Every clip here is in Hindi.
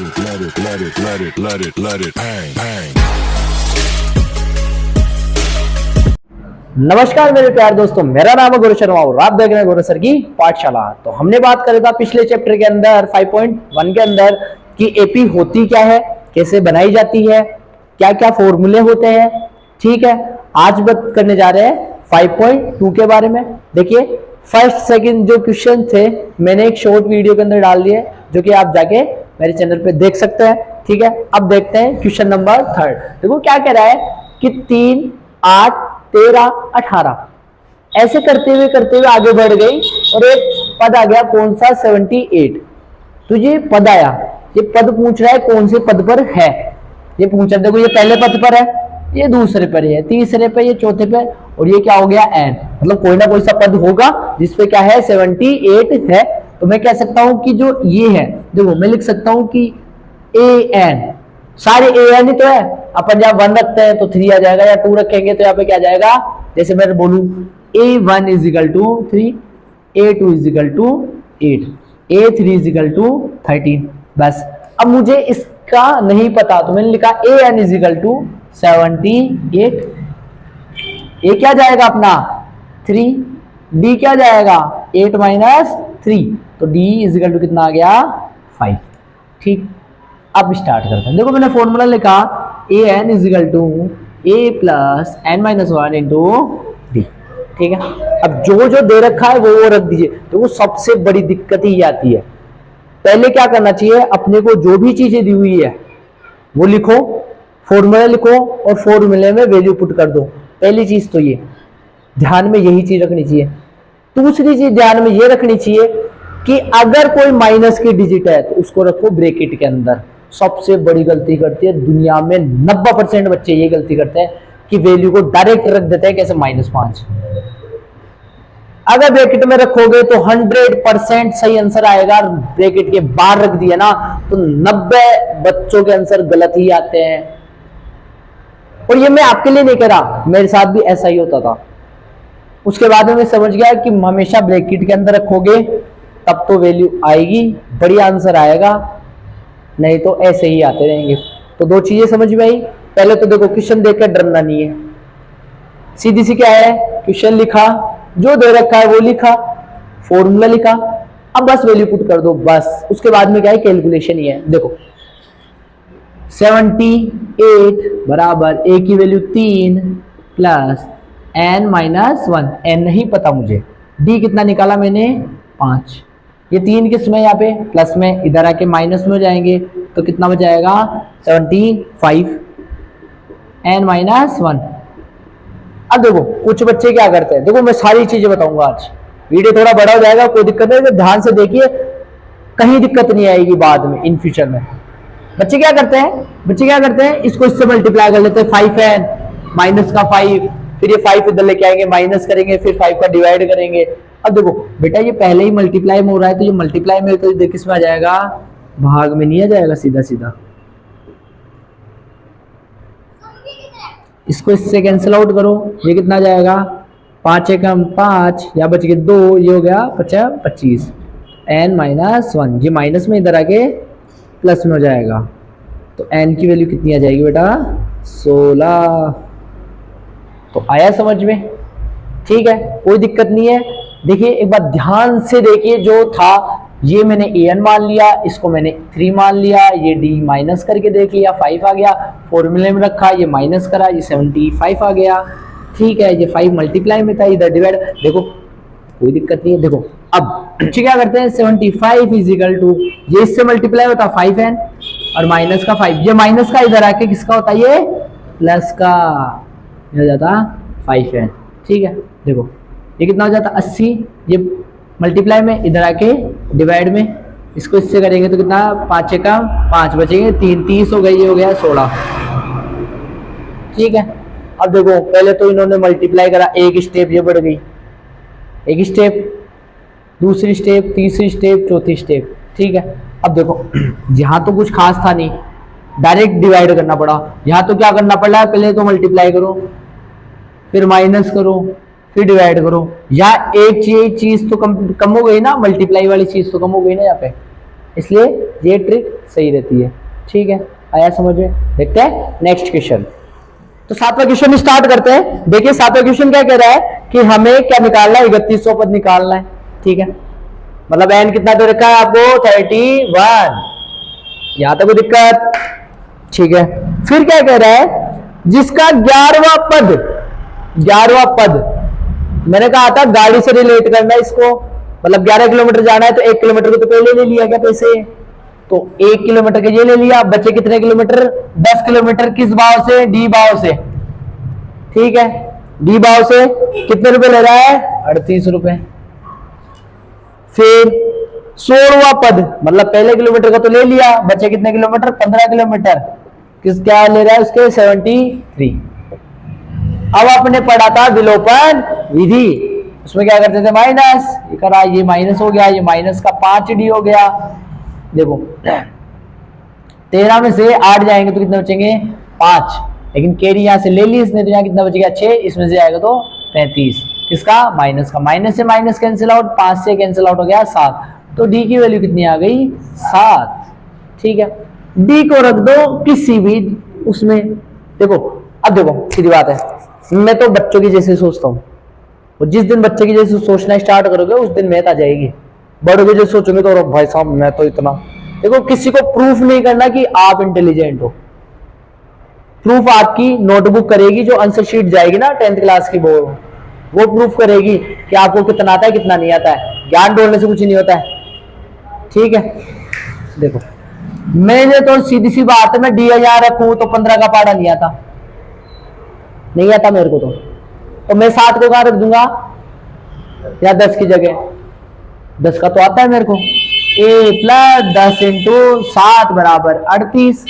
नमस्कार मेरे प्यारे दोस्तों, मेरा नाम है गुरु शर्मा और आप देख रहे हैं गुरु सर की पाठशाला। तो हमने बात करी था पिछले चैप्टर के अंदर 5.1 के अंदर कि एपी होती क्या है, कैसे बनाई जाती है, क्या क्या फॉर्मूले होते हैं। ठीक है, आज बात करने जा रहे हैं 5.2 के बारे में। देखिए फर्स्ट सेकंड जो क्वेश्चन थे मैंने एक शॉर्ट वीडियो के अंदर डाल दिए, जो कि आप जाके मेरे चैनल पे देख सकते हैं। ठीक है, अब देखते हैं क्वेश्चन नंबर 3। देखो क्या कह रहा है कि 3, 8, 13, 18 ऐसे करते हुए आगे बढ़ गई और एक पद आ गया, कौन सा 78। तो ये पद आया, ये पद पूछ रहा है कौन से पद पर है, ये पूछ रहा है। देखो ये पहले पद पर है, ये दूसरे पर है, तीसरे पे, ये चौथे पे, और ये क्या हो गया n। मतलब कोई ना कोई सा पद होगा जिसपे क्या है 78 है। तो मैं कह सकता हूं कि जो ये है, देखो मैं लिख सकता हूं कि an, सारे an ही तो है। अपन जब 1 रखते हैं तो 3 आ जाएगा, या 2 रखेंगे तो यहाँ पे क्या आ जाएगा, जैसे मैं बोलूं a1 = 3, a2 = 8, a3 = 13। बस अब मुझे इसका नहीं पता तो मैंने लिखा an = 78। ए क्या जाएगा अपना 3, डी क्या जाएगा 8 - 3, तो डी = कितना आ गया 5। ठीक, अब स्टार्ट करते हैं। देखो मैंने फॉर्मूला लिखा an = a + n - 1 × d। ठीक है, अब जो जो दे रखा है वो रख दीजिए। तो वो सबसे बड़ी दिक्कत ही आती है, पहले क्या करना चाहिए, अपने को जो भी चीजें दी हुई है वो लिखो, फॉर्मूला लिखो और फॉर्मूले में वैल्यू पुट कर दो। पहली चीज तो ये ध्यान में यही चीज रखनी चाहिए। दूसरी चीज ध्यान में ये रखनी चाहिए कि अगर कोई माइनस की डिजिट है तो उसको रखो ब्रैकेट के अंदर। सबसे बड़ी गलती करती है दुनिया में 90% बच्चे ये गलती करते हैं कि वैल्यू को डायरेक्ट रख देते हैं, कैसे -5। अगर ब्रैकेट में रखोगे तो 100% सही आंसर आएगा, ब्रैकेट के बाहर रख दिया ना तो 90 बच्चों के आंसर गलत ही आते हैं। और ये मैं आपके लिए नहीं कह रहा, मेरे साथ भी ऐसा ही होता था। उसके बाद में मैं समझ गया कि हमेशा ब्रैकेट के अंदर रखोगे तब तो वैल्यू आएगी, बढ़िया आंसर आएगा, नहीं तो ऐसे ही आते रहेंगे। तो दो चीजें समझ में आई। पहले तो देखो क्वेश्चन देखकर डरना नहीं है, सीधी सी क्या है, क्वेश्चन लिखा, जो दे रखा है वो लिखा, फॉर्मूला लिखा, अब बस वैल्यू पुट कर दो बस। उसके बाद में क्या है, कैलकुलेशन ही है। देखो 78 बराबर a की वैल्यू 3 + n - 1, n नहीं पता मुझे, d कितना निकाला मैंने 5, ये 3 किस में यहाँ पे प्लस में, इधर आके माइनस में हो जाएंगे तो कितना बच जाएगा 75, n - 1। अब देखो कुछ बच्चे क्या करते हैं, देखो मैं सारी चीजें बताऊंगा आज, वीडियो थोड़ा बड़ा हो जाएगा, कोई दिक्कत नहीं, ध्यान से देखिए, कहीं दिक्कत नहीं आएगी बाद में इन फ्यूचर में। बच्चे क्या करते हैं, इसको इससे मल्टीप्लाई कर लेते हैं, 5n -5, फिर ये 5 इधर लेके आएंगे, माइनस करेंगे, फिर 5 का डिवाइड करेंगे। अब देखो बेटा ये पहले ही मल्टीप्लाई में हो रहा है, तो ये मल्टीप्लाई में तो किस में आ जाएगा, भाग में नहीं आ जाएगा, सीधा सीधा इसको इससे कैंसिल आउट करो, ये कितना आ जाएगा 5 एकम 5, या बच गए 2, ये हो गया 25, n - 1, ये माइनस में इधर आके प्लस में हो जाएगा, तो n की वैल्यू कितनी आ जाएगी बेटा 16। तो आया समझ में, ठीक है, कोई दिक्कत नहीं है। देखिए एक बार ध्यान से देखिए, जो था ये मैंने an मान लिया, इसको मैंने 3 मान लिया, ये d माइनस करके देख लिया 5 आ गया, फॉर्मूले में रखा, ये माइनस करा, ये 75 आ गया। ठीक है, ये 5 मल्टीप्लाई में था, इधर डिवाइड, देखो कोई दिक्कत नहीं है। देखो अब बच्चे क्या करते हैं, 75 = ये इससे मल्टीप्लाई होता 5n और माइनस का 5, ये माइनस का इधर आके किसका होता है, ये प्लस का, हो जाता 5n। ठीक है, देखो ये कितना हो जाता 80, ये मल्टीप्लाई में इधर आके डिवाइड में, इसको इससे करेंगे तो कितना 5 एकम 5 बचेंगे 3, 30 हो गई, ये हो गया 16। ठीक है, अब देखो पहले तो इन्होंने मल्टीप्लाई करा, एक स्टेप ये बढ़ गई, एक स्टेप, दूसरी स्टेप, तीसरी स्टेप, चौथी स्टेप। ठीक है, अब देखो यहाँ तो कुछ खास था नहीं, डायरेक्ट डिवाइड करना पड़ा। यहाँ तो क्या करना पड़ा, पहले तो मल्टीप्लाई करो, फिर माइनस करो, फिर डिवाइड करो। या एक चीज तो कम हो गई ना, मल्टीप्लाई वाली चीज तो कम हो गई ना यहाँ पे। इसलिए ये ट्रिक सही रहती है। ठीक है, आया समझ में? देखते हैं नेक्स्ट क्वेश्चन। तो 7वां क्वेश्चन स्टार्ट करते हैं। देखिए 7वां क्वेश्चन क्या कह रहा है कि हमें क्या निकालना है, 3100 पद निकालना है। ठीक है, मतलब एन कितना दे रखा है आपको, 31। यहां तक कोई दिक्कत? ठीक है, फिर क्या कह रहा है, जिसका 11वां पद, 11वां पद मैंने कहा था गाड़ी से रिलेट करना है इसको, मतलब 11 किलोमीटर जाना है तो 1 किलोमीटर को तो पहले ले लिया क्या पैसे, तो 1 किलोमीटर के ये ले लिया, बचे कितने किलोमीटर, 10 किलोमीटर। किस भाव से, डी भाव से। ठीक है, डी भाव से कितने रुपए ले रहा है, 38 रुपए। फिर 16वां पद, मतलब पहले किलोमीटर का तो ले लिया, बचे कितने किलोमीटर, 15 किलोमीटर। किस क्या ले रहा है उसके, 73। अब आपने पढ़ा था विलोपन विधि, उसमें क्या करते थे, माइनस, ये करा, ये माइनस हो गया, ये माइनस का 5d हो गया। देखो 13 में से 8 जाएंगे तो कितने बचेंगे, 5, लेकिन कैरी यहां से ले ली इसने, तो यहाँ कितना बचेगा, 6, इसमें से आएगा तो 35। किसका, माइनस का, माइनस से माइनस कैंसिल आउट, 5 से कैंसिल आउट हो गया 7, तो डी की वैल्यू कितनी आ गई, 7। ठीक है, डी को रख दो किसी भी उसमें। देखो अब देखो सीधी बात है, मैं तो बच्चों की जैसे सोचता हूँ, और जिस दिन बच्चे की जैसे सोचना स्टार्ट करोगे उस दिन मैथ आ जाएगी। बड़ों की जैसे सोचोगे तो भाई साहब मैं तो इतना, देखो किसी को प्रूफ नहीं करना कि आप इंटेलिजेंट हो, प्रूफ आपकी नोटबुक करेगी, जो आंसर शीट जाएगी ना 10th क्लास की, वो प्रूफ करेगी कि आपको कितना आता है कितना नहीं आता है। ज्ञान डोलने से कुछ नहीं होता है। ठीक है, देखो मैंने तो सीधी सी बात है, मैं डी हजार रखूं तो 15 का पाड़ा नहीं आता, नहीं आता मेरे को, तो मैं 7 को कहां रख दूंगा, या 10 की जगह, 10 का तो आता है मेरे को। a प्लस 10 इंटू 7 बराबर 38,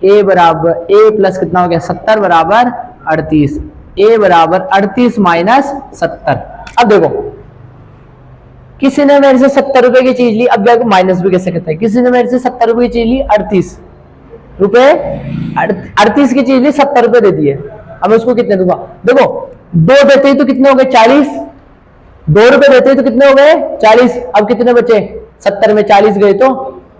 a बराबर a प्लस कितना हो गया, 70 बराबर 38, a बराबर 38 माइनस 70। अब देखो किसी ने मेरे से 70 रुपए की चीज ली, अब देखो माइनस भी कैसे करते हैं, किसी ने मेरे से 70 रुपए की चीज ली, 38 रुपए, 38 की चीज ली, 70 रुपए दे दिए। अब मैं उसको कितने दूंगा, देखो 2 देते ही तो कितने हो गए, 40, 2 रुपए देते ही तो कितने हो गए, 40। अब कितने बचे, 70 में 40 गए तो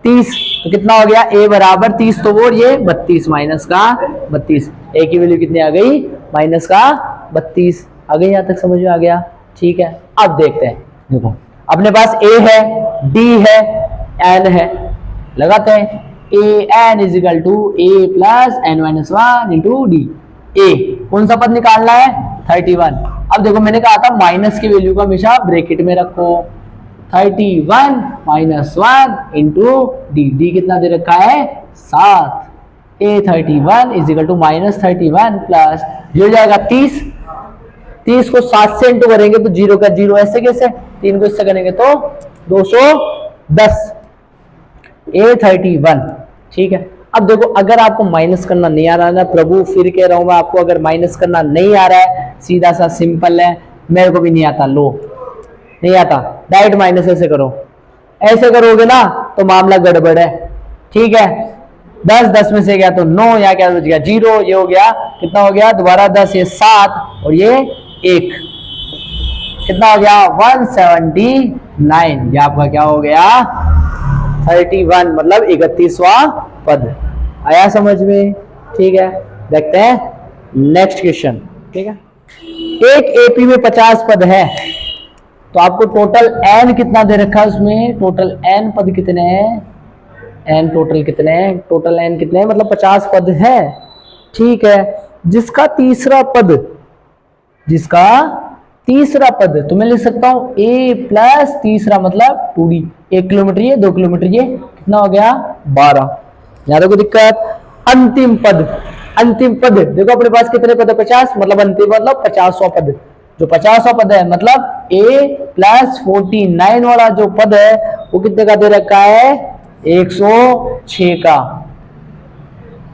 30, तो कितना हो गया, a बराबर 30, तो वो ये 32 माइनस का 32, a की वैल्यू कितनी आ गई, माइनस का 32 आ गई। यहां तक समझ में आ गया? ठीक है, अब देखते हैं। देखो अपने पास a है, d है, n है, लगाते हैं a n is equal to a plus n minus 1 into d. a कौन सा पद निकालना है, 31। अब देखो मैंने कहा था माइनस की वैल्यू को हमेशा ब्रैकेट में रखो, 31 माइनस 1 इंटू डी, डी कितना दे रखा है, 7। a 31 is equal to minus 31 plus, जो जाएगा 30, 30 को 7 से इंटू करेंगे तो 0 का 0, ऐसे कैसे, 3 को इससे करेंगे तो 210, a 31। ठीक है, अब देखो अगर आपको माइनस करना नहीं आ रहा है ना, प्रभु फिर कह रहा हूं मैं आपको, अगर माइनस करना नहीं आ रहा है, सीधा सा सिंपल है, मेरे को भी नहीं आता, लो नहीं आता, डायरेक्ट माइनस ऐसे करो, ऐसे करोगे ना तो मामला गड़बड़ है। ठीक है, 10 में से गया तो 9, या क्या बच गया 0, ये हो गया कितना हो गया, दोबारा 10, ये 7 और ये 1, कितना हो गया 179, ये आपका क्या हो गया 31, मतलब 31वां पद। आया समझ में? ठीक है, देखते हैं नेक्स्ट क्वेश्चन। ठीक है, एक एपी में 50 पद है, तो आपको टोटल n कितना दे रखा है उसमें, टोटल n पद कितने हैं, n टोटल कितने हैं, टोटल n कितने हैं, मतलब 50 पद है। ठीक है, जिसका तीसरा पद, जिसका तीसरा पद तो मैं लिख सकता हूं a प्लस तीसरा मतलब 2d, 1 किलोमीटर ये, 2 किलोमीटर ये, कितना हो गया 12। यहां देखो दिक्कत, अंतिम पद, अंतिम पद देखो अपने पास कितने पद है, 50, मतलब अंतिम मतलब 50वां पद, जो 50वां पद है मतलब a प्लस 49 वाला जो पद है वो कितने का दे रखा है, 106 का।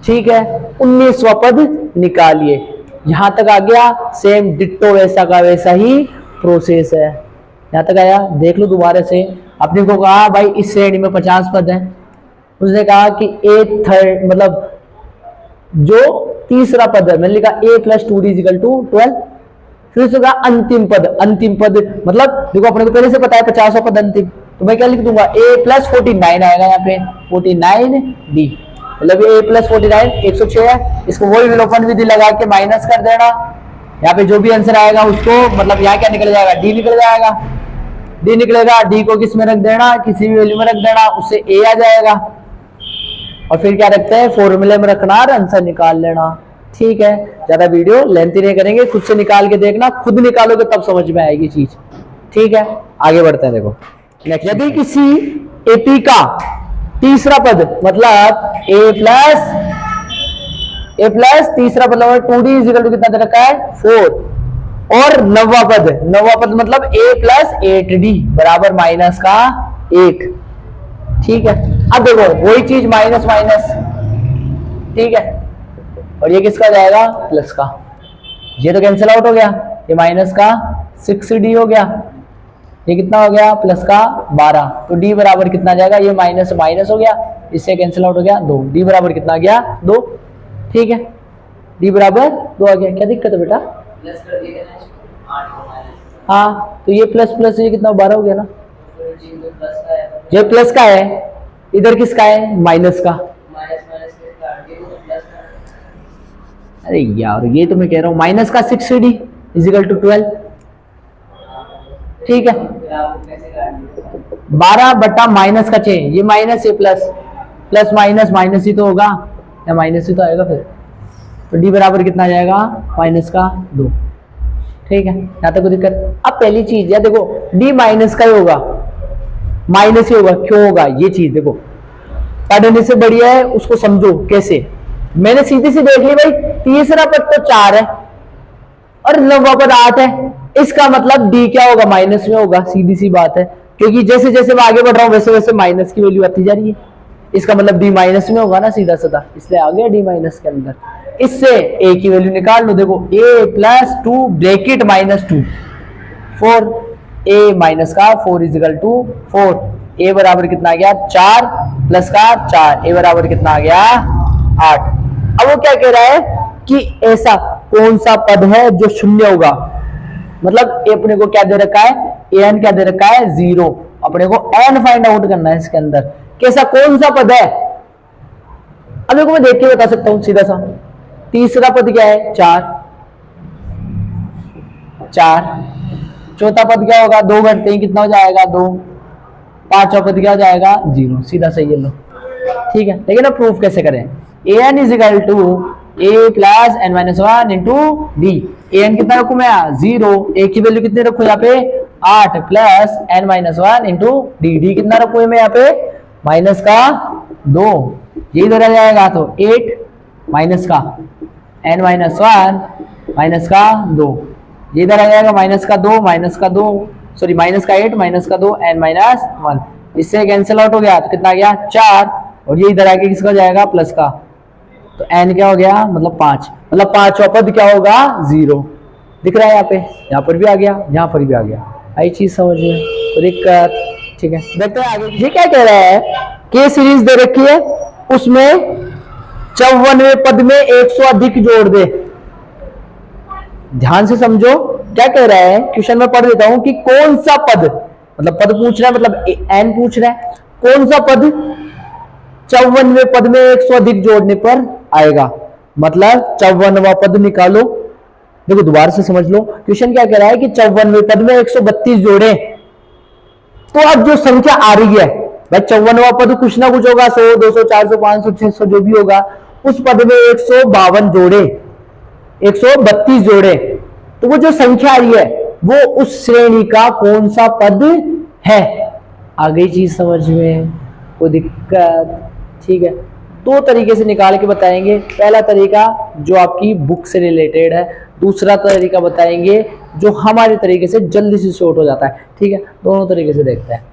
ठीक है, 19वां पद निकालिए। यहां तक आ गया, सेम डिट्टो वैसा का वैसा ही प्रोसेस है। यहां तक आया, देख लो दोबारा से। अपने को कहा भाई इस श्रेणी में 50 पद है, उसने कहा कि a थर्ड मतलब जो तीसरा पद है, मैंने लिखा a plus 2d equal to 12। फिर उसने कहा अंतिम पद, अंतिम पद मतलब देखो अपने को पहले से पता है 50वां पद अंतिम, तो मैं क्या लिख दूंगा, a प्लस 49 आएगा यहाँ पे 49d, मतलब a प्लस 49 106 है। इसको वही विलोपन विधि लगा के माइनस कर देना, यहाँ पे जो भी आंसर आएगा उसको, मतलब यहाँ क्या निकल जाएगा, d निकल जाएगा, d निकलेगा, d को किस में रख देना, किसी भी वैल्यू में रख देना, उससे a आ जाएगा, और फिर क्या रखते हैं, फॉर्मूले में रखना और आंसर निकाल लेना। ठीक है, ज्यादा वीडियो लेंथी नहीं करेंगे, खुद से निकाल के देखना, खुद निकालोगे तब समझ में आएगी चीज। ठीक है, आगे बढ़ते हैं। देखो नेक्स्ट, यदि किसी एपी का तीसरा पद, मतलब ए प्लस तीसरा पद मतलब 2d इज इक्वल टू कितना दे रखा है 4, और नौवां पद मतलब a प्लस 8d बराबर माइनस का 1। ठीक है, अब देखो वही चीज माइनस माइनस, ठीक है, और ये किसका जाएगा, प्लस का, ये तो कैंसिल आउट हो गया, ये माइनस का 6d हो गया, ये कितना हो गया, प्लस का 12, तो d बराबर कितना जाएगा, ये माइनस माइनस हो गया, इससे कैंसिल आउट हो गया 2, d बराबर कितना आ गया 2। ठीक है, d बराबर 2 आ गया, क्या दिक्कत है बेटा, प्लस कर दिया ना 8 हाँ, तो ये प्लस प्लस ये कितना 12 हो गया ना, प्लस का है, ये प्लस का है, इधर किसका है, माइनस का, माइनस माइनस के काट दिया तो प्लस का। अरे यार ये तो मैं कह रहा हूँ माइनस का 6d इज इक्वल टू 12। ठीक है, फिर आप कैसे काट दिए, 12 बटा माइनस का 6, ये माइनस ये प्लस, प्लस माइनस माइनस ही तो होगा, या माइनस ही तो आएगा फिर, तो d बराबर कितना आ जाएगा, माइनस का 2। ठीक है, यहाँ तक कोई दिक्कत। अब पहली चीज या देखो, d माइनस का ही होगा, माइनस ही होगा, क्यों होगा ये चीज देखो, पढ़ने से बढ़िया है उसको समझो कैसे। मैंने सीधी सी देख ली भाई, तीसरा पद तो 4 है और नौवां पद 8 है, इसका मतलब d क्या होगा, माइनस में होगा, सीधी सी बात है, क्योंकि जैसे जैसे मैं आगे बढ़ रहा हूं वैसे वैसे माइनस की वैल्यू आती जा रही है, इसका मतलब d माइनस में होगा ना सीधा सीधा, इसलिए आ गया d माइनस के अंदर। इससे a की वैल्यू निकाल लो, देखो a plus 2 bracket minus 2 4, a minus का 4 इज इक्वल टू 4, a बराबर कितना आ गया 4 प्लस का 4, a बराबर कितना आ गया 8। अब वो क्या कह रहा है कि ऐसा कौन सा पद है जो शून्य होगा, मतलब ए अपने को क्या दे रखा है, एन क्या दे रखा है 0, अपने को एन फाइंड आउट करना है इसके अंदर, कैसा कौन सा पद है। अब देखो मैं देख के बता सकता हूं सीधा सा, तीसरा पद क्या है 4, चौथा पद क्या होगा, 2 घटते ही कितना हो जाएगा 2, पांचवा पद क्या हो जाएगा 0, सीधा सही है लो। ठीक है, लेकिन अब प्रूफ कैसे करें, an is equal to a plus n minus 1 into d, an कितना रखू मैं 0, a की वैल्यू कितनी रखू यहाँ पे 8 plus n minus 1 into d, d कितना रखू मैं यहाँ पे माइनस का 2, ये इधर आ जाएगा तो 8 माइनस का एन माइनस 1 माइनस का 2, ये इधर आ जाएगा माइनस का 2 सॉरी माइनस का 8 माइनस का 2 एन माइनस 1, इससे कैंसिल आउट हो गया तो कितना आ गया 4, और ये इधर आके किसका जाएगा प्लस का, तो n क्या हो गया मतलब 5, मतलब पांचवा पद क्या होगा 0, दिख रहा है यहाँ पे, यहाँ पर भी आ गया, यहाँ पर भी आ गया, आई चीज समझ में तो दिक्कत। ठीक है, देखते हैं आगे, ये क्या कह रहा है, के सीरीज दे रखी है, उसमें 54वें पद में 100 अधिक जोड़ दे। ध्यान से समझो क्या कह रहा है, क्वेश्चन में पढ़ देता हूं कि कौन सा पद, मतलब पद पूछ रहा है, मतलब n पूछ रहा है, कौन सा पद 54वें पद में 100 अधिक जोड़ने पर आएगा, मतलब 54वां पद निकालो। देखो दोबारा से समझ लो, क्वेश्चन क्या कह रहा है कि 54वें पद में 132 जोड़े, तो अब जो संख्या आ रही है भाई 54वां पद कुछ ना कुछ होगा, 100 200 400 500 600 जो भी होगा, उस पद में 152 जोड़े 132 जोड़े, तो वो जो संख्या आ रही है वो उस श्रेणी का कौन सा पद है। आ गई चीज समझ में, कोई दिक्कत। ठीक है, दो तरीके से निकाल के बताएंगे, पहला तरीका जो आपकी बुक से रिलेटेड है, दूसरा तरीका बताएंगे जो हमारे तरीके से जल्दी से शॉर्ट हो जाता है। ठीक है, दोनों तरीके से देखते हैं।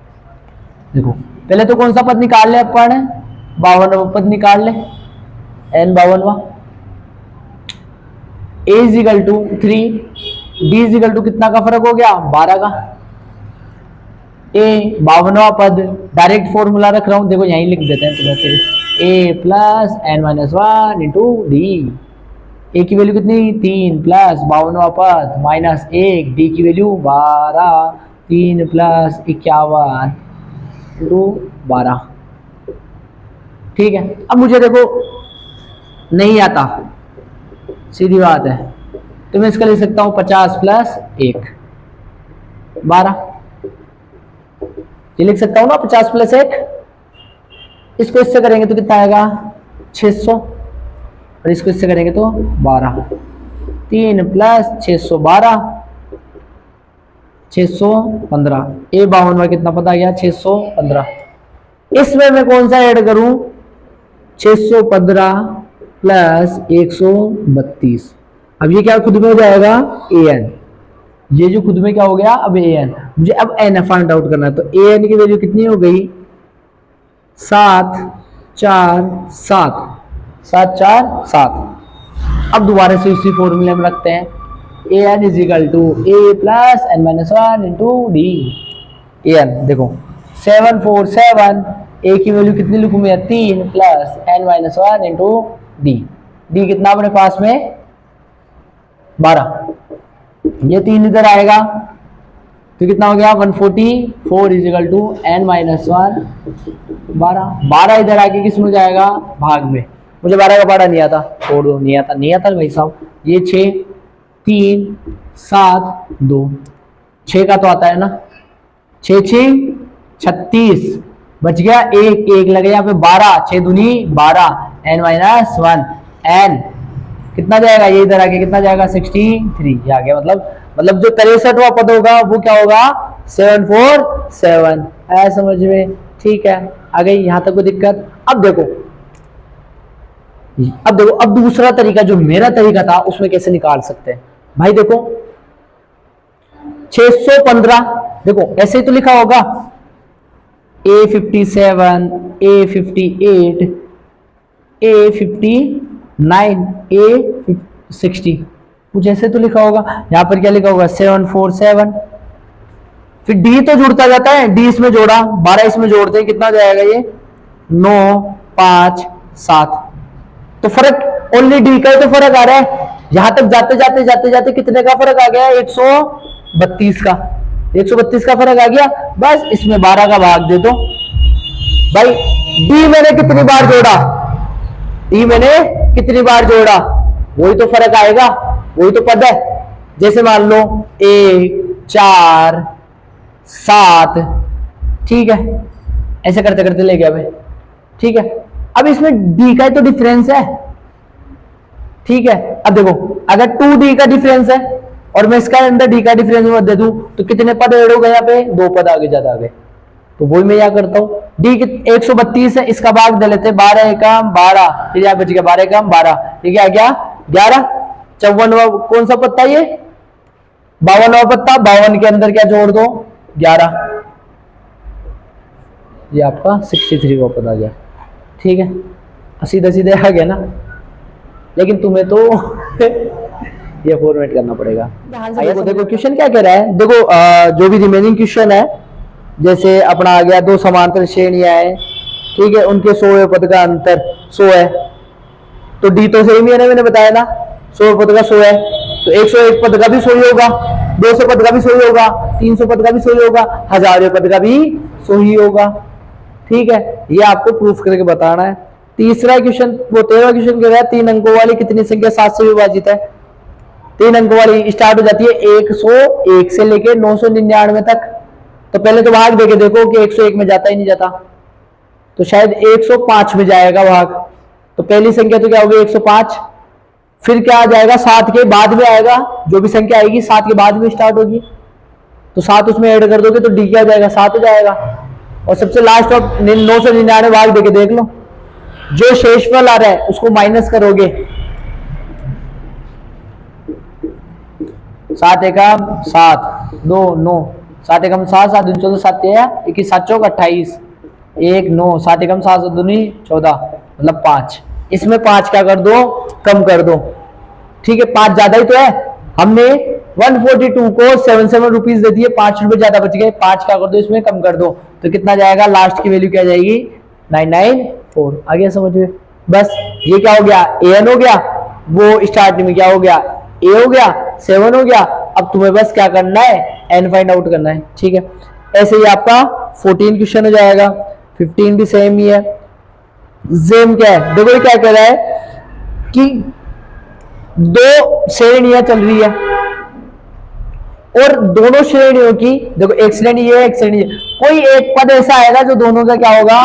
देखो पहले तो कौन सा पद निकाल ले अपन, 52वां पद निकाल ले, n 52वां, a is equal to 3, d is equal to कितना का फर्क हो गया 12 का, a 52वां पद, डायरेक्ट फॉर्मूला रख रहा हूं, देखो यहीं लिख देते हैं तुम्हें फिर, a plus n minus 1 into d, a की वैल्यू कितनी 3 प्लस 52वां पद माइनस 1, d की वैल्यू 12, 3 प्लस 51, इंटू 12। ठीक है, अब मुझे देखो नहीं आता, सीधी बात है, तो मैं इसका लिख सकता हूं 50 प्लस 1 12। ये लिख सकता हूं ना 50 प्लस 1। इसको इससे करेंगे तो कितना आएगा 600, और इसको इससे करेंगे तो 12। 3 प्लस 612 615। ए 52 में कितना पता गया 615। इसमें मैं कौन सा ऐड करूं 615 प्लस 132। अब ये क्या खुद में हो जाएगा an। ये जो खुद में क्या हो गया अब an। मुझे अब n फाइंड आउट करना है, तो an की वैल्यू कितनी हो गई 7 4 7 7 4 7। अब दोबारा से उसी फॉर्मूले में रखते हैं an is equal to a plus n minus 1 into d. an देखो 747, a की वैल्यू कितनी लिखूं मैं 3 plus n minus 1 into d. D कितना अपने पास में 12। ये 3 इधर आएगा तो कितना हो गया 144 is equal to n minus 1 12। 12 इधर आके किस में जाएगा भाग में। मुझे 12 का पढ़ा नहीं आता, छोड़ दो, नहीं आता भाई साहब। ये 6 3 7 2 6 का तो आता है ना, 6 6 36 बच गया 1 1 लगे यहाँ पे 12 6 दूनी 12 n माइनस 1 n कितना जाएगा, ये इधर आके कितना जाएगा 63 ये आ गया। मतलब जो 63वां पद होगा वो क्या होगा 747 है, समझ में। ठीक है, आ गई यहाँ तक कोई दिक्कत। अब देखो अब दूसरा तरीका जो मेरा तरीका था उसमें कैसे निकाल सकते हैं भाई। देखो 615 देखो ऐसे ही तो लिखा होगा A57 A58 A59 A60 कुछ ऐसे तो लिखा होगा। यहां पर क्या लिखा होगा 747। फिर डी तो जुड़ता जाता है, डी इसमें जोड़ा 12 इसमें जोड़ते हैं, कितना जाएगा ये 9 5 7। तो फर्क ओनली डी का ही तो फर्क आ रहा है। यहां तक जाते जाते कितने का फर्क आ गया 132 का 132 का फर्क आ गया। बस इसमें 12 का भाग दे दो भाई। डी मैंने कितनी बार जोड़ा, डी मैंने कितनी बार जोड़ा वही तो फर्क आएगा, वही तो पद है। जैसे मान लो 1 4 7 ठीक है, ऐसे करते करते ले गया भाई। ठीक है, अब इसमें डी का तो डिफरेंस है। ठीक है, अब देखो अगर 2d का डिफरेंस है और मैं इसका अंदर d का डिफरेंस मत दे दूं तो कितने पद ऐड हो गए यहाँ पे 2 पद आगे ज्यादा आ गए। तो वही मैं क्या करता हूँ d 132 है, इसका भाग दे लेते 12 एकम 12, फिर यहाँ बच गया 12 एकम 12, ठीक है आ गया 11। 54वां कौन सा पत्ता ये 52वां पत्ता, 52 के अंदर क्या जोड़ दो 11, ये आपका 63 का पद आ गया। ठीक है, सीधे सीधे आ गया ना, लेकिन तुम्हें तो ये फॉर्मेट करना पड़ेगा। देखो क्वेश्चन क्या कह रहा है, देखो जो भी रिमेनिंग क्वेश्चन है, जैसे अपना आ गया 2 समांतर श्रेणियां हैं, ठीक है, उनके 100 पद का अंतर 100 है, तो डी तो सेम ही है ना, मैंने बताया ना 100 पद का 100 है, तो 101 पद का भी 100 ही होगा, 200 पद का भी 100 ही होगा, 300 पद का भी 100 ही होगा, 1000 पद का भी 100 ही होगा। ठीक है, ये आपको प्रूफ करके बताना है। तीसरा क्वेश्चन, वो 13वां क्वेश्चन कह रहा है 3 अंकों वाली कितनी संख्या 7 से विभाजित है। 3 अंकों वाली स्टार्ट हो जाती है 101 से लेके 999 तक। तो पहले तो भाग देके देखो कि 101 में जाता ही नहीं जाता, तो शायद 105 में जाएगा भाग। तो पहली संख्या तो क्या होगी 105, फिर क्या आ जाएगा 7 के बाद में आएगा, जो भी संख्या आएगी 7 के बाद में स्टार्ट होगी, तो 7 उसमें ऐड कर दोगे तो डी क्या हो जाएगा 7 हो जाएगा। और सबसे लास्ट ऑफ 999 भाग देके देख लो, जो शेषफल आ रहा है उसको माइनस करोगे, 7 एकम 7 2 9, 7 एकम 7 7 दूनी 14 7 21 7 चौक 28 1 9, 7 एकम 7 दूनी 14 मतलब 5। इसमें 5 क्या कर दो कम कर दो। ठीक है, 5 ज्यादा ही तो है, हमने 142 को 77 रुपीज दे दिए, 5 रुपए ज्यादा बच गए, 5 क्या कर दो इसमें कम कर दो, तो कितना जाएगा लास्ट की वैल्यू क्या जाएगी 994। आ गया समझ में। बस ये क्या हो गया an हो गया, वो स्टार्टिंग में क्या हो गया a हो गया, 7 हो गया। अब तुम्हें बस क्या करना है n फाइंड आउट करना है। ठीक है, ऐसे ही आपका 14 क्वेश्चन हो जाएगा, 15 भी सेम ही है। सेम क्या है, देखो ये क्या कह रहा है कि दो श्रेणियां चल रही है और दोनों श्रेणियों की, देखो एक श्रेणी ये है, एक श्रेणी ये, कोई एक पद ऐसा आएगा जो दोनों का क्या होगा,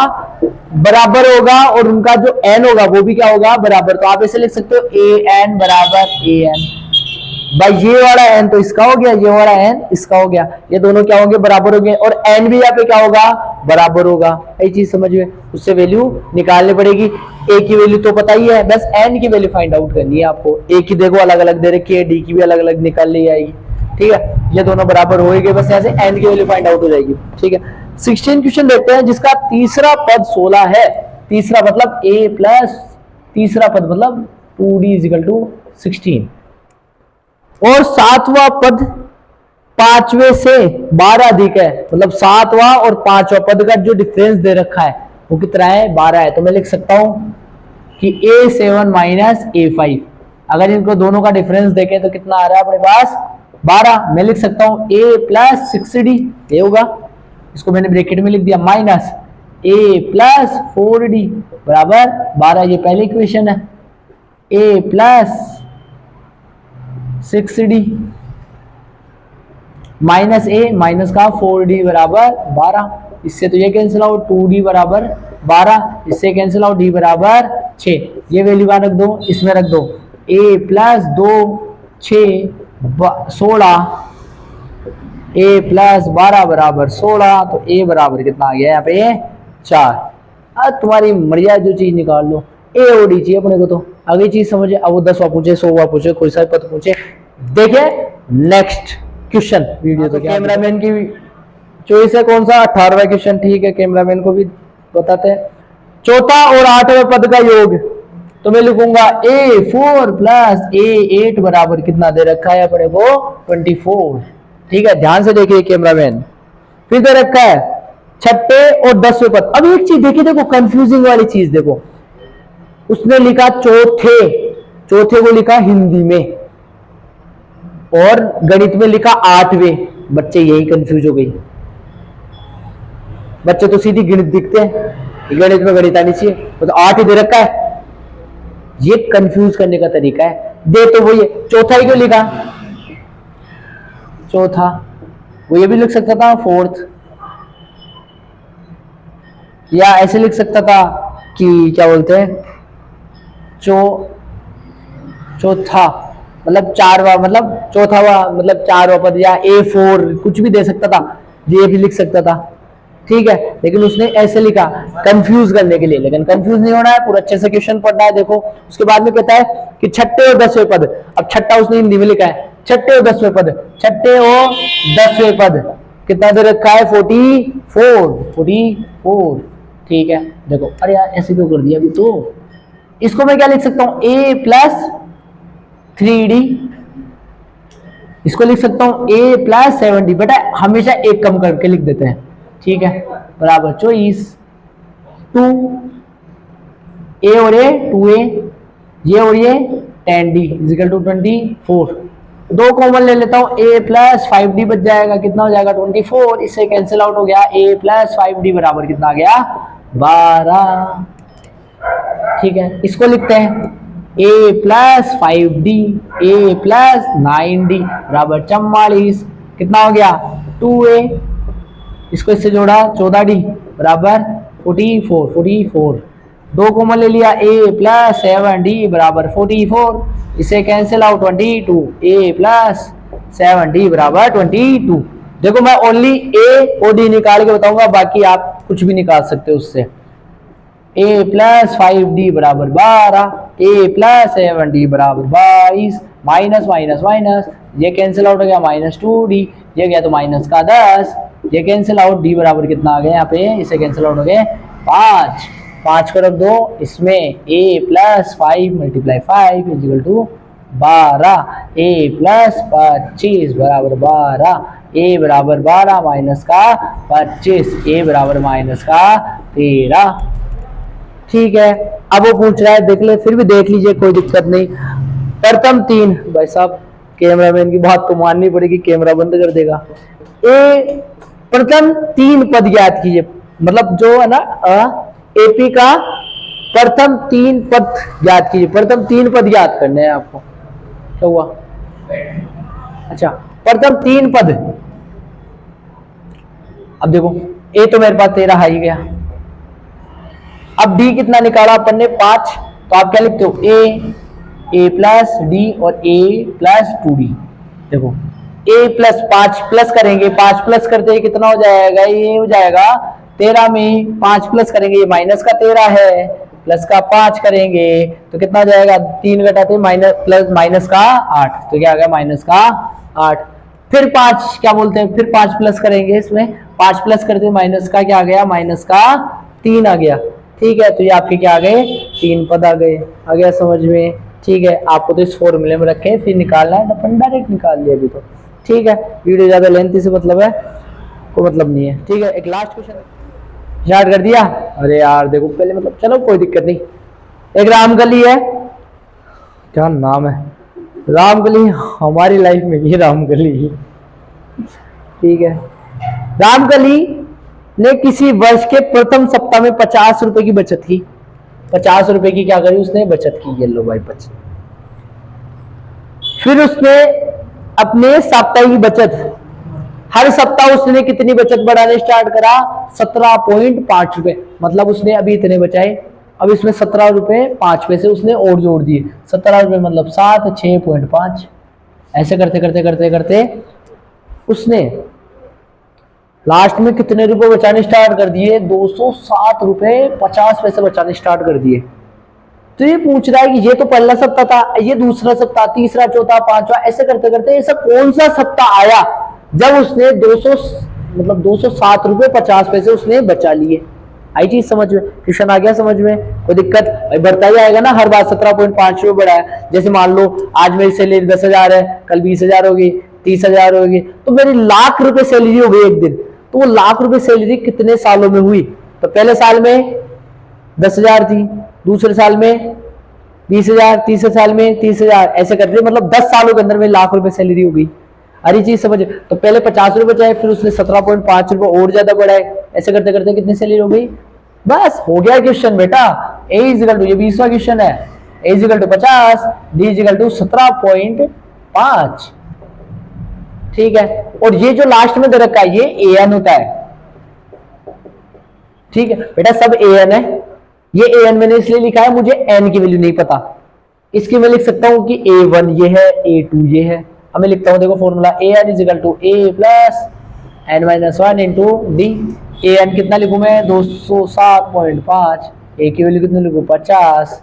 बराबर होगा, और उनका जो n होगा वो भी क्या होगा, बराबर। तो आप ऐसे लिख सकते हो an बराबर an, भाई ये वाला n तो इसका हो गया, ये वाला n इसका हो गया, ये दोनों क्या होंगे, बराबर हो गए, और n भी यहाँ पे क्या होगा, बराबर होगा। ये चीज समझ में, उससे वैल्यू निकालनी पड़ेगी। a की वैल्यू तो पता ही है, बस n की वैल्यू फाइंड आउट करनी है आपको। a की देखो अलग अलग दे रखी है, d की भी अलग अलग निकाल ली जाएगी, ठीक है। ये दोनों बराबर हो गए, बस ऐसे n की वैल्यू फाइंड आउट हो जाएगी, ठीक है। 16 क्वेश्चन देखते हैं जिसका तीसरा पद 16 है। तीसरा मतलब a प्लस तीसरा पद मतलब 2d इजिकल टू 16, और सातवां पद पांचवें से 12 अधिक है, मतलब सातवां और पांचवा पद का जो डिफरेंस दे रखा है वो कितना है, 12 है। तो मैं लिख सकता हूं कि a7 माइनस a5, अगर इनको दोनों का डिफरेंस देखें तो कितना आ रहा है अपने पास, 12। मैं लिख सकता हूं a प्लस 6d, ये होगा, इसको मैंने ब्रैकेट में लिख दिया, माइनस a प्लस 4d बराबर 12, ये पहली इक्वेशन है। a plus 6d minus a minus का 4d बराबर 12, इससे तो ये कैंसिल आउट, 2d बराबर 12, इससे कैंसिल आउट, d बराबर 6, ये वैल्यू कहाँ रख दो, इसमें रख दो। a प्लस 2 6 16, a प्लस 12 बराबर 16, तो a बराबर कितना आ गया यहाँ पे 4। अब तुम्हारी मर्जी, जो चीज निकाल लो, a और d चाहिए अपने को। तो अगली चीज समझे, अब वो 10वां पूछे, 100वां पूछे, कोई सा पद पूछे। देखे नेक्स्ट क्वेश्चन वीडियो। तो कैमरामैन की चॉइस है कौन सा, 18वां क्वेश्चन, ठीक है, कैमरामैन को भी बताते हैं। चौथा और 8वें पद का योग, तो मैं लिखूंगा a4 प्लस a8 बराबर कितना दे रखा है अपने को, 24, ठीक है। ध्यान से देखिए कैमरामैन, फिर दे रखा है छठे और 10वें पद। अब एक चीज देखिए, देखो कंफ्यूजिंग वाली चीज देखो, उसने लिखा चौथे, चौथे को लिखा हिंदी में, और गणित में लिखा 8वें। बच्चे यही कंफ्यूज हो गई, बच्चे तो सीधी गणित दिखते हैं, गणित में गणित आनी चाहिए, तो 8 ही दे रखा है। ये कंफ्यूज करने का तरीका है, दे तो वही है, चौथा ही क्यों लिखा, चौथा, वो ये भी लिख सकता था 4th, या ऐसे लिख सकता था कि क्या बोलते हैं, चौथा मतलब 4वां, मतलब चौथावा मतलब 4वां पद, या a4 कुछ भी दे सकता था, ये भी लिख सकता था, ठीक है। लेकिन उसने ऐसे लिखा कंफ्यूज करने के लिए, लेकिन कंफ्यूज नहीं होना है, पूरा अच्छे से क्वेश्चन पढ़ना है। देखो उसके बाद में कहता है कि छठे और 10वें पद, अब छठा उसने हिंदी में लिखा है, छठे और 10वें पद, छठे और 10वें पद कितना दे रखा है, 44, ठीक है। देखो अरे यार ऐसे क्यों कर दिया अभी, तो इसको मैं क्या लिख सकता हूं, a प्लस 3d, इसको लिख सकता हूं a प्लस 7d। बेटा हमेशा एक कम करके लिख देते हैं, ठीक है, बराबर 24, 2 a और a 2a, ये और ये 10d इजिकल टू 24। दो कॉमन ले लेता हूं, a प्लस 5d बच जाएगा, कितना हो जाएगा 24, इससे कैंसिल आउट हो गया, a प्लस 5d बराबर कितना आ गया 12, ठीक है। इसको लिखते हैं a plus 5d, a plus 9d बराबर 44, कितना हो गया 2a, इसको इससे जोड़ा 14d बराबर 44, दो कॉमन ले लिया, a प्लस 7d बराबर 44, इसे cancel out 22, a plus 7d बराबर 22। देखो मैं ओनली a और d निकाल के बताऊंगा, बाकी आप कुछ भी निकाल सकते हो उससे। a प्लस 5d बराबर 12, a प्लस 7d बराबर 22, माइनस माइनस माइनस, ये कैंसिल आउट हो गया -2d, ये गया तो माइनस का 10, ये कैंसिल आउट, d बराबर कितना आ गया यहाँ पे, इसे कैंसिल आउट हो गए 5 को रख दो इसमें, a plus 5 multiply 5 equal to 12, a plus 25 बराबर 12, a बराबर 12 माइनस का 25, a बराबर माइनस का 13, ठीक है। अब वो पूछ रहा है, देख ले, फिर भी देख लीजिए, कोई दिक्कत नहीं। प्रथम 3, भाई साहब कैमरामैन की बात तो माननी पड़ेगी, कैमरा बंद कर देगा। a प्रथम 3 पद ज्ञात कीजिए, मतलब जो है ना एपी का प्रथम 3 पद ज्ञात कीजिए। प्रथम 3 पद ज्ञात करने हैं आपको। क्या हुआ? अच्छा, प्रथम 3 पद। अब देखो ए तो मेरे पास 13 आ ही गया। अब डी कितना निकाला अपन ने? 5। तो आप क्या लिखते हो? ए प्लस डी और ए प्लस 2d। देखो ए प्लस 5 प्लस करेंगे, 5 प्लस करते ही कितना हो जाएगा? ये हो जाएगा 13 में 5 प्लस करेंगे, ये माइनस का 13 है, प्लस का 5 करेंगे तो कितना हो जाएगा? 3 घटाते माइनस प्लस माइनस का 8, तो क्या आ गया? माइनस का 8। फिर 5 क्या बोलते हैं? फिर 5 प्लस करेंगे, इसमें 5 प्लस करते माइनस का क्या आ गया? माइनस का 3 आ गया। ठीक है, तो ये आपके क्या आ गए? 3 पद आ गए। आ गया समझ में? ठीक है, आपको तो इस फॉर्मूले में रखे फिर निकालना है, अपन डायरेक्ट निकाल लिया अभी तो। ठीक है, वीडियो ज्यादा लेंथी से मतलब है, कोई मतलब नहीं है। ठीक है, एक लास्ट क्वेश्चन याद कर दिया। अरे यार देखो पहले मतलब, चलो कोई दिक्कत नहीं। एक रामगली है, क्या नाम है? रामगली, हमारी लाइफ में भी रामगली। ठीक है, रामगली ने किसी वर्ष के प्रथम सप्ताह में 50 रुपए की बचत की। 50 रुपए की क्या करी उसने? बचत की। ये लो भाई बचत। फिर उसने अपने साप्ताहिक बचत, हर सप्ताह उसने कितनी बचत बढ़ाने स्टार्ट करा? 17.5 रुपए। मतलब उसने अभी इतने बचाए, अब इसमें 17 रुपए 5 पैसे उसने और जोड़ दिए। 17 रुपए मतलब 7, 6.5। ऐसे करते करते करते करते उसने लास्ट में कितने रुपए बचाने स्टार्ट कर दिए? 207 रुपए 50 पैसे बचाने स्टार्ट कर दिए। तो ये पूछ रहा है कि ये तो पहला सप्ताह था, ये दूसरा सप्ताह, तीसरा, चौथा, पांचवा, ऐसे करते करते ऐसा कौन सा सप्ताह आया जब उसने 207 रुपए 50 पैसे उसने बचा लिए? आई चीज समझ में? क्वेश्चन आ गया समझ में? कोई दिक्कत? बढ़ता ही आएगा ना, हर बार 17.5 रुपए बढ़ा है। जैसे मान लो आज मेरी सैलरी 10,000 है, कल 20,000 होगी, 30,000 होगी, तो मेरी लाख रुपए सैलरी हो गई एक दिन। तो वो लाख रुपए सैलरी कितने सालों में हुई? तो पहले साल में 10,000 थी, दूसरे साल में 20,000, तीसरे साल में 30,000, ऐसे करते मतलब 10 सालों के अंदर में लाख रुपए सैलरी हो गई। अरे चीज समझ? तो पहले 50 रुपए बचाए, फिर उसने 17.5 रुपए और ज्यादा बढ़ाए, ऐसे करते करते कितनी सैलरी हो गई? बस हो गया क्वेश्चन बेटा। ए इक्वल टू, ये 20वां क्वेश्चन है, A equal to 50, D equal to 17.5। ठीक है, और ये जो लास्ट में दे रखा है ये an होता है। ठीक है बेटा, सब an है। ये an मैंने इसलिए लिखा है, मुझे n की वैल्यू नहीं पता। इसकी मैं लिख सकता हूं कि a1 ये है, a2 ये है। अब मैं लिखता हूं, देखो formula an is equal to a plus n minus 1 into d. an कितना लिखूं मैं? 207.5। a की वैल्यू कितनी लिखूं? 50,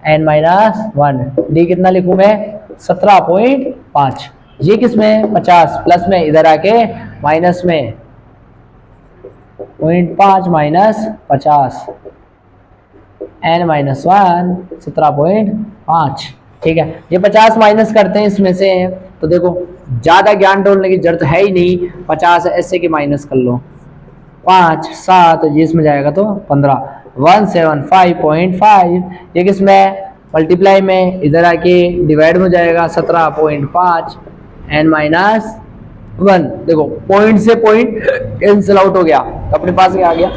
n माइनस 1। डी कितना लिखूं मैं? 17.5। ये किसमें? 50 प्लस में, इधर आके माइनस में 0.5 माइनस 50, n माइनस 1 17.5। ठीक है, ये 50 माइनस करते हैं इसमें से, तो देखो ज्यादा ज्ञान डोलने की जरूरत है ही नहीं। 50 ऐसे की माइनस कर लो, 5, 7, ये इसमें जाएगा तो 15, 175.5। ये किसमें? मल्टीप्लाई में, इधर आके डिवाइड में जाएगा 17.5, n माइनस 1। देखो पॉइंट से पॉइंट कैंसिल आउट हो गया, अपने पास आ गया।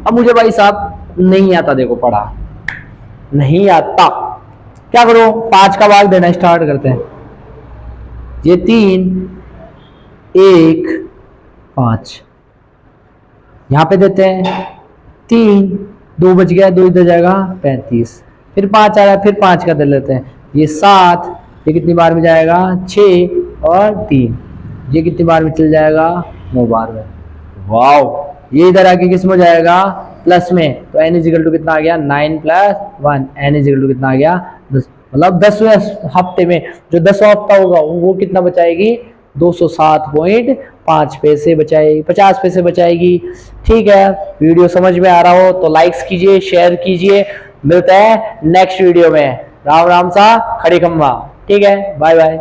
अब मुझे भाई साहब नहीं आता, देखो पढ़ा नहीं आता, क्या करो? 5 का भाग देना स्टार्ट करते हैं। ये 3, 1, 5 यहां पे देते हैं। 3, 2 बच गया, 2 इधर जाएगा 35, फिर 5 आ रहा है, फिर 5 का दे लेते हैं। ये 7, ये कितनी बार में जाएगा? 6 और 3, ये कितनी बार में चल जाएगा? 9 बार में। वाओ, ये इधर आके किस में जाएगा? प्लस में। तो n इक्वल टू कितना आ गया? 9 प्लस 1। n इक्वल टू कितना आ गया? 10। मतलब 10वें हफ्ते में जो 10वां हफ्ता होगा वो कितना बचाएगी? 207.5 पैसे बचाएगी, 50 पैसे बचाएगी। ठीक है, वीडियो समझ में आ रहा हो तो लाइक्स कीजिए, शेयर कीजिए। मिलते हैं नेक्स्ट वीडियो में। राम राम सा खड़ी खम्मा। ठीक है, बाय बाय।